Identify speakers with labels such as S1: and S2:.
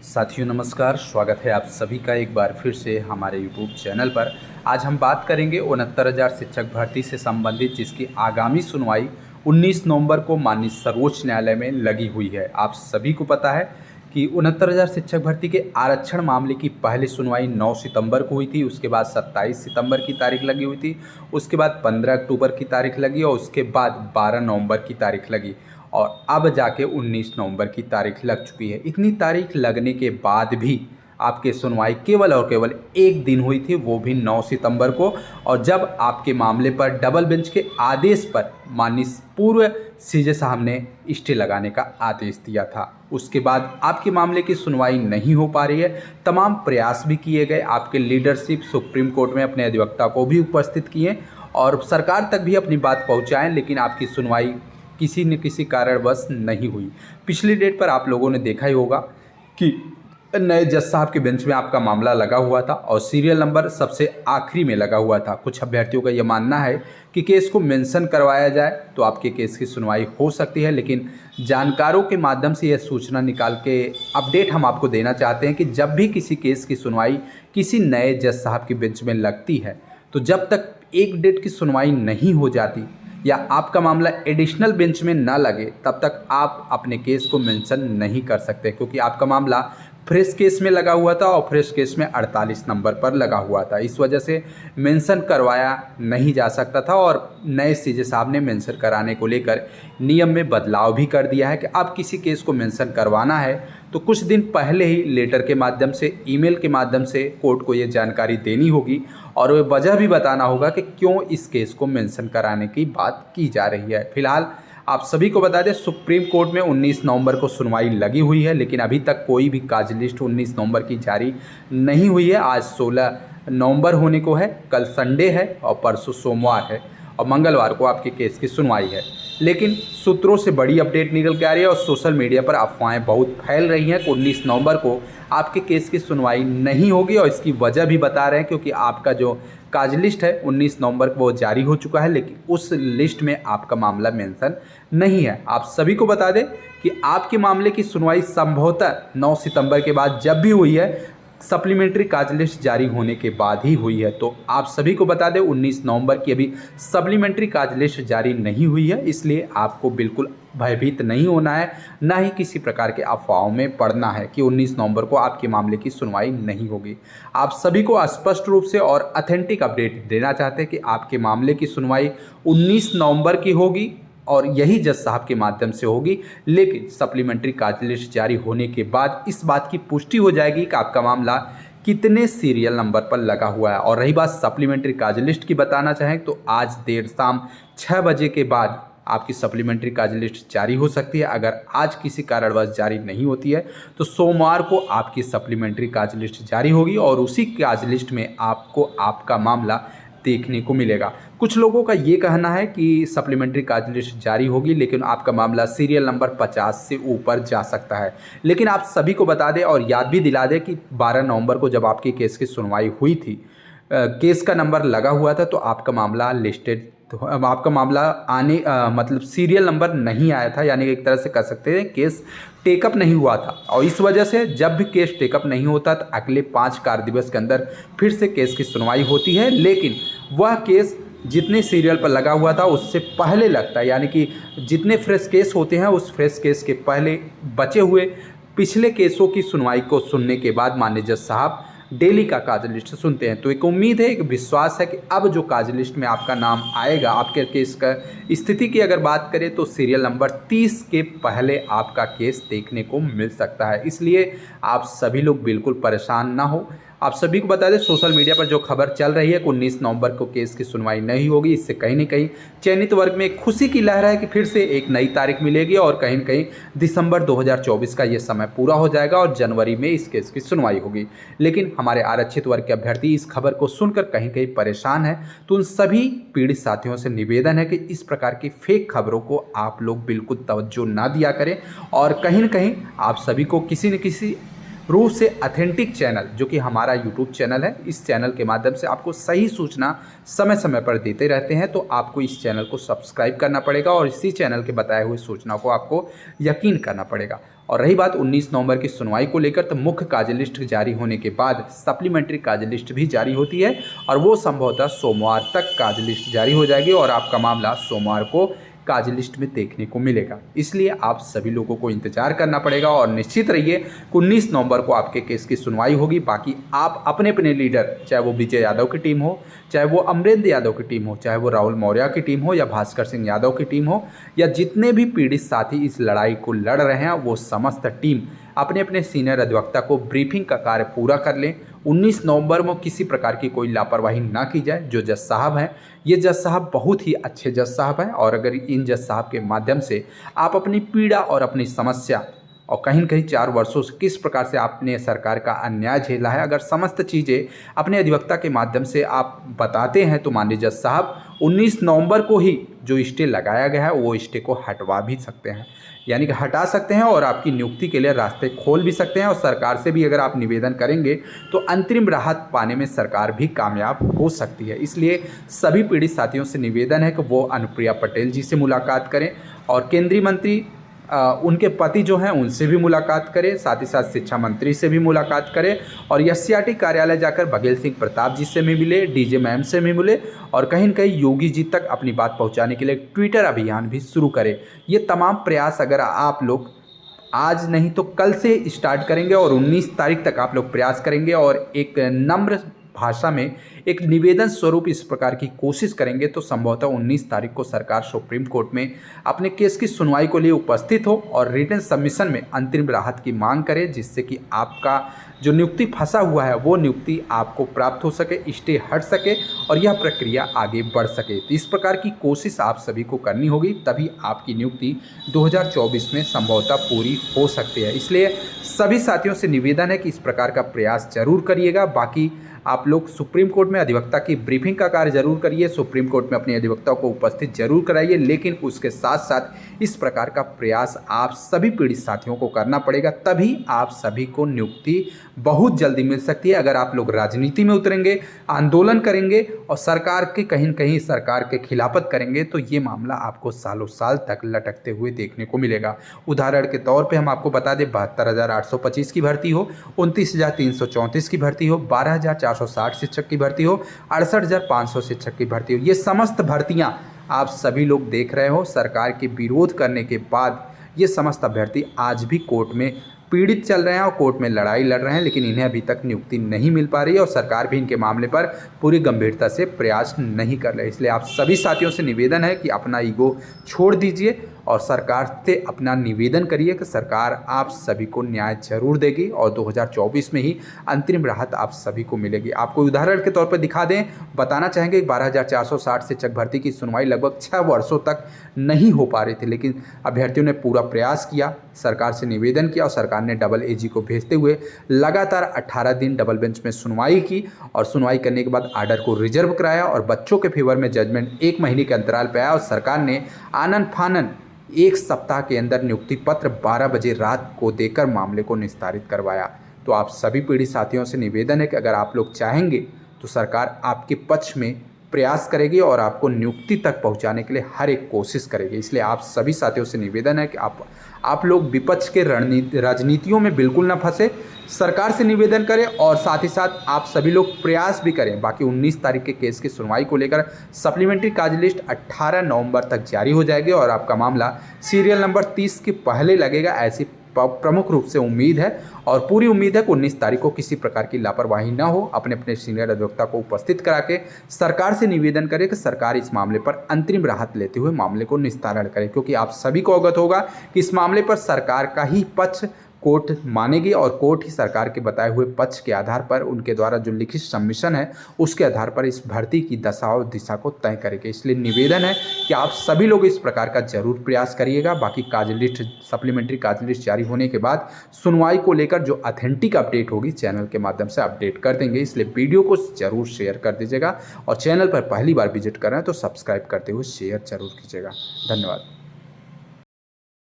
S1: साथियों नमस्कार, स्वागत है आप सभी का एक बार फिर से हमारे यूट्यूब चैनल पर। आज हम बात करेंगे 69,000 शिक्षक भर्ती से संबंधित, जिसकी आगामी सुनवाई 19 नवंबर को माननीय सर्वोच्च न्यायालय में लगी हुई है। आप सभी को पता है कि 69,000 शिक्षक भर्ती के आरक्षण मामले की पहली सुनवाई 9 सितंबर को हुई थी। उसके बाद 27 सितंबर की तारीख लगी हुई थी। उसके बाद 15 अक्टूबर की तारीख लगी और उसके बाद 12 नवंबर की तारीख लगी और अब जाके 19 नवंबर की तारीख लग चुकी है। इतनी तारीख लगने के बाद भी आपके सुनवाई केवल और केवल एक दिन हुई थी, वो भी 9 सितंबर को, और जब आपके मामले पर डबल बेंच के आदेश पर माननीय पूर्व सीजे साहब ने स्टे लगाने का आदेश दिया था। उसके बाद आपके मामले की सुनवाई नहीं हो पा रही है। तमाम प्रयास भी किए गए, आपके लीडरशिप सुप्रीम कोर्ट में अपने अधिवक्ता को भी उपस्थित किए और सरकार तक भी अपनी बात पहुंचाएं, लेकिन आपकी सुनवाई किसी न किसी कारणवश नहीं हुई। पिछली डेट पर आप लोगों ने देखा ही होगा कि नए जज साहब के बेंच में आपका मामला लगा हुआ था और सीरियल नंबर सबसे आखिरी में लगा हुआ था। कुछ अभ्यर्थियों का यह मानना है कि केस को मेंशन करवाया जाए तो आपके केस की सुनवाई हो सकती है, लेकिन जानकारों के माध्यम से यह सूचना निकाल के अपडेट हम आपको देना चाहते हैं कि जब भी किसी केस की सुनवाई किसी नए जज साहब के बेंच में लगती है, तो जब तक एक डेट की सुनवाई नहीं हो जाती या आपका मामला एडिशनल बेंच में ना लगे, तब तक आप अपने केस को मेंशन नहीं कर सकते, क्योंकि आपका मामला फ्रेश केस में लगा हुआ था और फ्रेश केस में 48 नंबर पर लगा हुआ था। इस वजह से मेंशन करवाया नहीं जा सकता था और नए सीजे साहब ने मेंशन कराने को लेकर नियम में बदलाव भी कर दिया है कि अब किसी केस को मेंशन करवाना है तो कुछ दिन पहले ही लेटर के माध्यम से, ईमेल के माध्यम से कोर्ट को ये जानकारी देनी होगी और वह वजह भी बताना होगा कि क्यों इस केस को मेंशन कराने की बात की जा रही है। फिलहाल आप सभी को बता दें, सुप्रीम कोर्ट में 19 नवंबर को सुनवाई लगी हुई है, लेकिन अभी तक कोई भी काज लिस्ट 19 नवंबर की जारी नहीं हुई है। आज 16 नवंबर होने को है, कल संडे है और परसों सोमवार है और मंगलवार को आपके केस की सुनवाई है। लेकिन सूत्रों से बड़ी अपडेट निकल के आ रही है और सोशल मीडिया पर अफवाहें बहुत फैल रही हैं कि 19 नवंबर को आपके केस की सुनवाई नहीं होगी और इसकी वजह भी बता रहे हैं, क्योंकि आपका जो काज लिस्ट है 19 नवंबर को वो जारी हो चुका है, लेकिन उस लिस्ट में आपका मामला मेंशन नहीं है। आप सभी को बता दें कि आपके मामले की सुनवाई संभवतः 9 सितंबर के बाद जब भी हुई है, सप्लीमेंट्री काज लिस्ट जारी होने के बाद ही हुई है। तो आप सभी को बता दें 19 नवंबर की अभी सप्लीमेंट्री काज लिस्ट जारी नहीं हुई है, इसलिए आपको बिल्कुल भयभीत नहीं होना है, ना ही किसी प्रकार के अफवाहों में पड़ना है कि 19 नवंबर को आपके मामले की सुनवाई नहीं होगी। आप सभी को स्पष्ट रूप से और ऑथेंटिक अपडेट देना चाहते हैं कि आपके मामले की सुनवाई 19 नवंबर की होगी और यही जज साहब के माध्यम से होगी, लेकिन सप्लीमेंट्री काज लिस्ट जारी होने के बाद इस बात की पुष्टि हो जाएगी कि आपका मामला कितने सीरियल नंबर पर लगा हुआ है। और रही बात सप्लीमेंट्री काज लिस्ट की, बताना चाहें तो आज देर शाम 6 बजे के बाद आपकी सप्लीमेंट्री काज लिस्ट जारी हो सकती है। अगर आज किसी कारणवश जारी नहीं होती है तो सोमवार को आपकी सप्लीमेंट्री काज लिस्ट जारी होगी और उसी काज लिस्ट में आपको आपका मामला देखने को मिलेगा। कुछ लोगों का ये कहना है कि सप्लीमेंट्री काज लिस्ट जारी होगी लेकिन आपका मामला सीरियल नंबर 50 से ऊपर जा सकता है। लेकिन आप सभी को बता दें और याद भी दिला दें कि 12 नवंबर को जब आपकी केस की सुनवाई हुई थी, केस का नंबर लगा हुआ था, तो आपका मामला लिस्टेड, तो आपका मामला मतलब सीरियल नंबर नहीं आया था, यानी एक तरह से कह सकते हैं केस टेकअप नहीं हुआ था। और इस वजह से जब भी केस टेकअप नहीं होता तो अगले 5 कार्य दिवस के अंदर फिर से केस की सुनवाई होती है, लेकिन वह केस जितने सीरियल पर लगा हुआ था उससे पहले लगता है, यानी कि जितने फ्रेश केस होते हैं उस फ्रेश केस के पहले बचे हुए पिछले केसों की सुनवाई को सुनने के बाद माननीय जज साहब डेली का काज लिस्ट सुनते हैं। तो एक उम्मीद है, एक विश्वास है कि अब जो काज लिस्ट में आपका नाम आएगा, आपके केस का स्थिति की अगर बात करें तो सीरियल नंबर 30 के पहले आपका केस देखने को मिल सकता है। इसलिए आप सभी लोग बिल्कुल परेशान ना हो। आप सभी को बता दें, सोशल मीडिया पर जो खबर चल रही है कि 19 नवंबर को केस की सुनवाई नहीं होगी, इससे कहीं न कहीं चयनित वर्ग में एक खुशी की लहर है कि फिर से एक नई तारीख मिलेगी और कहीं न कहीं दिसंबर 2024 का ये समय पूरा हो जाएगा और जनवरी में इस केस की सुनवाई होगी। लेकिन हमारे आरक्षित वर्ग के अभ्यर्थी इस खबर को सुनकर कहीं कहीं परेशान है, तो उन सभी पीड़ित साथियों से निवेदन है कि इस प्रकार की फेक खबरों को आप लोग बिल्कुल तवज्जो ना दिया करें और कहीं न कहीं आप सभी को किसी न किसी रूप से ऑथेंटिक चैनल, जो कि हमारा यूट्यूब चैनल है, इस चैनल के माध्यम से आपको सही सूचना समय समय पर देते रहते हैं। तो आपको इस चैनल को सब्सक्राइब करना पड़ेगा और इसी चैनल के बताए हुए सूचना को आपको यकीन करना पड़ेगा। और रही बात 19 नवंबर की सुनवाई को लेकर, तो मुख्य कार्य लिस्ट जारी होने के बाद सप्लीमेंट्री कार्य लिस्ट भी जारी होती है और वो संभवतः सोमवार तक कार्य लिस्ट जारी हो जाएगी और आपका मामला सोमवार को कार्य लिस्ट में देखने को मिलेगा। इसलिए आप सभी लोगों को इंतजार करना पड़ेगा और निश्चित रहिए कि 19 नवंबर को आपके केस की सुनवाई होगी। बाकी आप अपने अपने लीडर, चाहे वो विजय यादव की टीम हो, चाहे वो अमरेंद्र यादव की टीम हो, चाहे वो राहुल मौर्य की टीम हो या भास्कर सिंह यादव की टीम हो, या जितने भी पीड़ित साथी इस लड़ाई को लड़ रहे हैं, वो समस्त टीम अपने अपने सीनियर अधिवक्ता को ब्रीफिंग का कार्य पूरा कर लें। 19 नवंबर में किसी प्रकार की कोई लापरवाही ना की जाए। जो जज साहब हैं, ये जज साहब बहुत ही अच्छे जज साहब हैं और अगर इन जज साहब के माध्यम से आप अपनी पीड़ा और अपनी समस्या और कहीं न कहीं 4 वर्षों से किस प्रकार से आपने सरकार का अन्याय झेला है, अगर समस्त चीज़ें अपने अधिवक्ता के माध्यम से आप बताते हैं, तो माननीय जज साहब 19 नवंबर को ही जो स्टे लगाया गया है वो स्टे को हटवा भी सकते हैं, यानी कि हटा सकते हैं और आपकी नियुक्ति के लिए रास्ते खोल भी सकते हैं। और सरकार से भी अगर आप निवेदन करेंगे तो अंतरिम राहत पाने में सरकार भी कामयाब हो सकती है। इसलिए सभी पीड़ित साथियों से निवेदन है कि वो अनुप्रिया पटेल जी से मुलाकात करें और केंद्रीय मंत्री उनके पति जो हैं उनसे भी मुलाकात करें, साथ ही साथ शिक्षा मंत्री से भी मुलाकात करें और एससीईआरटी कार्यालय जाकर बघेल सिंह प्रताप जी से भी मिले, डीजे मैम से भी मिले और कहीं न कहीं योगी जी तक अपनी बात पहुंचाने के लिए ट्विटर अभियान भी शुरू करें। ये तमाम प्रयास अगर आप लोग आज नहीं तो कल से स्टार्ट करेंगे और 19 तारीख तक आप लोग प्रयास करेंगे और एक नम्र भाषा में एक निवेदन स्वरूप इस प्रकार की कोशिश करेंगे, तो संभवतः 19 तारीख को सरकार सुप्रीम कोर्ट में अपने केस की सुनवाई के लिए उपस्थित हो और रिटन सबमिशन में अंतरिम राहत की मांग करे, जिससे कि आपका जो नियुक्ति फंसा हुआ है वो नियुक्ति आपको प्राप्त हो सके, स्टे हट सके और यह प्रक्रिया आगे बढ़ सके। तो इस प्रकार की कोशिश आप सभी को करनी होगी, तभी आपकी नियुक्ति 2024 में संभवतः पूरी हो सकती है। इसलिए सभी साथियों से निवेदन है कि इस प्रकार का प्रयास जरूर करिएगा। बाकी आप लोग सुप्रीम कोर्ट में अधिवक्ता की ब्रीफिंग का कार्य जरूर करिए, सुप्रीम कोर्ट में अपने अधिवक्ता को उपस्थित जरूर कराइए, लेकिन उसके साथ साथ इस प्रकार का प्रयास आप सभी पीड़ित साथियों को करना पड़ेगा, तभी आप सभी को नियुक्ति बहुत जल्दी मिल सकती है। अगर आप लोग राजनीति में उतरेंगे, आंदोलन करेंगे और सरकार के कहीं न कहीं सरकार के खिलाफत करेंगे, तो ये मामला आपको सालों साल तक लटकते हुए देखने को मिलेगा। उदाहरण के तौर पे हम आपको बता दें, 72,825 की भर्ती हो, 29,334 की भर्ती हो, 12,460 शिक्षक की भर्ती हो, 68,500 शिक्षक की भर्ती हो, ये समस्त भर्तियां आप सभी लोग देख रहे हो। सरकार के विरोध करने के बाद ये समस्त अभ्यर्थी आज भी कोर्ट में पीड़ित चल रहे हैं और कोर्ट में लड़ाई लड़ रहे हैं, लेकिन इन्हें अभी तक नियुक्ति नहीं मिल पा रही है और सरकार भी इनके मामले पर पूरी गंभीरता से प्रयास नहीं कर रही है। इसलिए आप सभी साथियों से निवेदन है कि अपना ईगो छोड़ दीजिए और सरकार से अपना निवेदन करिए कि सरकार आप सभी को न्याय जरूर देगी और 2024 में ही अंतरिम राहत आप सभी को मिलेगी। आपको उदाहरण के तौर पर दिखा दें, बताना चाहेंगे 12,460 शिक्षक भर्ती की सुनवाई लगभग 6 वर्षों तक नहीं हो पा रही थी, लेकिन अभ्यर्थियों ने पूरा प्रयास किया, सरकार से निवेदन किया और सरकार ने डबल एजी को भेजते हुए लगातार 18 दिन डबल बेंच में सुनवाई की और सुनवाई करने के बाद आर्डर को रिजर्व कराया और बच्चों के फेवर में जजमेंट 1 महीने के अंतराल पर आया और सरकार ने आनन फानन 1 सप्ताह के अंदर नियुक्ति पत्र 12 बजे रात को देकर मामले को निस्तारित करवाया। तो आप सभी पीड़ित साथियों से निवेदन है कि अगर आप लोग चाहेंगे तो सरकार आपके पक्ष में प्रयास करेगी और आपको नियुक्ति तक पहुंचाने के लिए हर एक कोशिश करेगी। इसलिए आप सभी साथियों से निवेदन है कि आप लोग विपक्ष के राजनीतियों में बिल्कुल ना फंसे, सरकार से निवेदन करें और साथ ही साथ आप सभी लोग प्रयास भी करें। बाकी 19 तारीख के केस की सुनवाई को लेकर सप्लीमेंट्री कार्य लिस्ट 18 नवंबर तक जारी हो जाएगी और आपका मामला सीरियल नंबर 30 के पहले लगेगा, ऐसी प्रमुख रूप से उम्मीद है और पूरी उम्मीद है कि 19 तारीख को किसी प्रकार की लापरवाही ना हो। अपने अपने सीनियर अधिवक्ता को उपस्थित करा के सरकार से निवेदन करें कि सरकार इस मामले पर अंतरिम राहत लेते हुए मामले को निस्तारण करे, क्योंकि आप सभी को अवगत होगा कि इस मामले पर सरकार का ही पक्ष कोर्ट मानेगी और कोर्ट ही सरकार के बताए हुए पक्ष के आधार पर उनके द्वारा जो लिखित सबमिशन है उसके आधार पर इस भर्ती की दशा और दिशा को तय करेगी। इसलिए निवेदन है कि आप सभी लोग इस प्रकार का जरूर प्रयास करिएगा। बाकी कार्य लिस्ट सप्लीमेंट्री कार्य लिस्ट जारी होने के बाद सुनवाई को लेकर जो ऑथेंटिक अपडेट होगी चैनल के माध्यम से अपडेट कर देंगे, इसलिए वीडियो को जरूर शेयर कर दीजिएगा और चैनल पर पहली बार विजिट कर रहे हैं तो सब्सक्राइब करते हुए शेयर जरूर कीजिएगा। धन्यवाद।